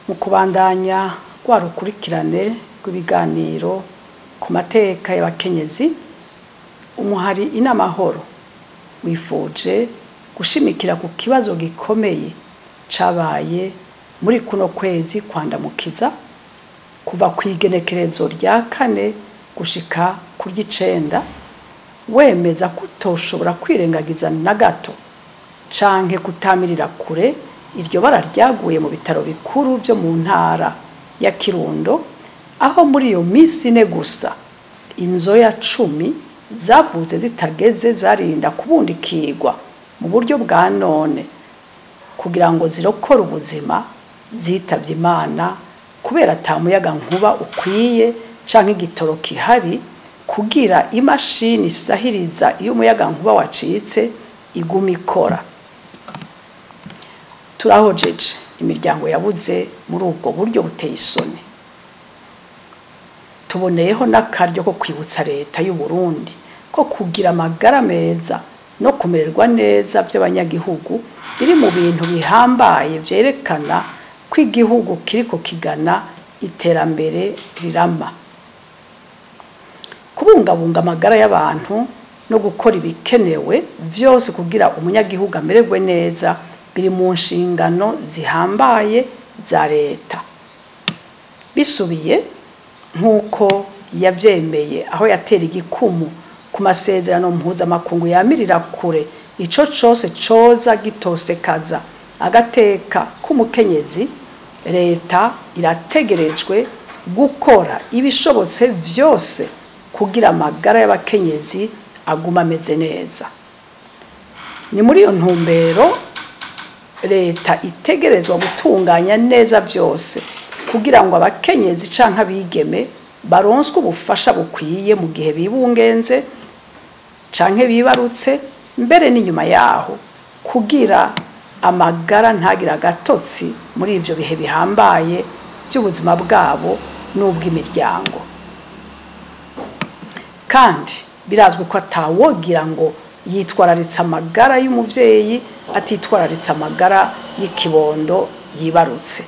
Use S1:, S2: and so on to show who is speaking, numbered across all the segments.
S1: mu kubandanya rwa rukurikirane rw'ibiganiro ku mateka y'abakenyezi, umuhari inamahoro wifuje gushimikira ku kibazo gikomeye cabaye muri kuno kwezi kwandamukiza kuva kw'igenekerezo rya 4 gushika ku ry'icenda, wemeza kutoshobora kwirengagiza na gato canke kutamirira kure iryo bara ryaguye mu bitaro bikuru vyo mu ntara ya Kirundo, aho muri iyo misi ine gusa inzoya 10 zavutse zitageze zarinda kubundikirwa mu buryo bwa none kugira ngo zirokore ubuzima zitavye Imana kubera atamuyaga nkuba ukwiye canke igitoro kihari kugira imashini isahiriza iyo umuyaga nkuba wacitse iguma ikora. Turahojeje imiryango yabuze muri ubwo buryo buteye isoni. Tuboneyeho n'akaryo ko kwibutsa leta y'u Burundi ko kugira amagara meza no kumererwa neza by'abanyagihugu biri mu bintu bihambaye vyerekana ko igihugu kiriko kigana iterambere rirama. Kubungabunga amagara y'abantu no gukora ibikenewe vyose kugira umunyagihugu amererwe neza biri mu nshingano zihambaye za leta. Bisubiye nkuko yavyemeye aho yatera igikumu ku masezerano mpuzamakungu yamirira kure ico cose coza gitosekaza agateka k'umukenyezi, leta irategerejwe gukora ibishobotse vyose kugira amagara y'abakenyezi aguma ameze neza. Ni muri iyo ntumbero leta itegerezwa gutunganya neza vyose kugira ngo abakenyezi canke abigeme baronswe ubufasha bukwiye mu gihe bibungenze canke bibarutse, mbere n'inyuma yaho kugira amagara ntagira agatotsi muri ivyo bihe bihambaye by'ubuzima bwabo n'ubw'imiryango. Kandi birazwi ko atawogira ngo yitwararitse amagara y'umuvyeyi atitwararitse amagara y'ikibondo yibarutse.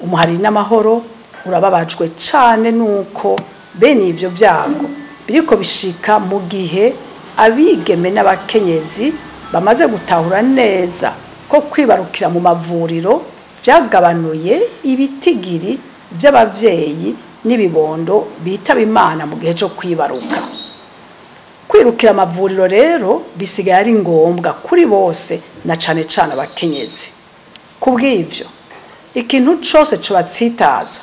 S1: Umuhari n'amahoro urababajwe cane nuko bene ivyo vyago biriko bishika mu gihe abigeme n'abakenyezi bamaze gutahura neza ko kwibarukira mu mavuriro vyagabanuye ibitigiri vy'abavyeyi n'ibibondo bitaba Imana mu gihe cyo kwibaruka. Kwirukira amavuriro rero bisigaye ari ngombwa kuri bose na cane cane abakenyezi. Kubw'ivyo ikintu cose cobatsitaza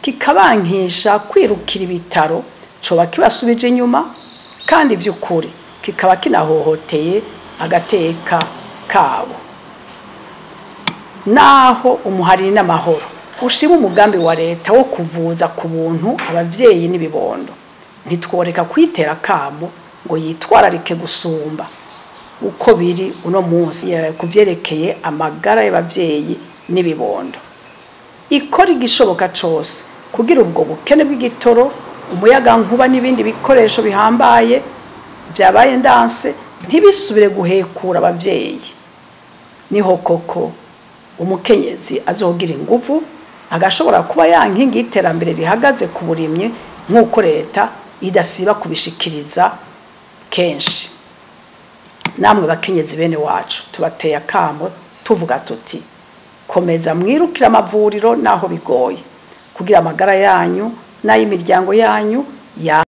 S1: kikabankisha kwirukira ibitaro coba kibasubije inyuma, kandi vy'ukuri kikaba kinahohoteye agateka kabo. Naho umuhari n'amahoro ushima umugambi wa leta wo kuvuza ku buntu abavyeyi n'ibibondo, ntitworeka kwitera kamo ngo yitwararike gusumba uko biri uno munsi kuvyerekeye amagara y'abavyeyi n'ibibondo. Ikora igishoboka cose kugira ubwo bukene bw'igitoro, umuyaga nkuba n'ibindi bikoresho bihambaye vyabaye ndanse ntibisubire guhekura abavyeyi. Niho koko umukenyezi azogira inguvu agashobora kuba yankingi y'iterambere rihagaze ku burimye nk'uko leta idasiba kubishikiriza kenshi. Namwe bakenyezi bene wacu tubateye akamo tuvuga tuti komeza mwirukira amavuriro naho bigoye kugira amagara yanyu n'ay'imiryango yanyu ya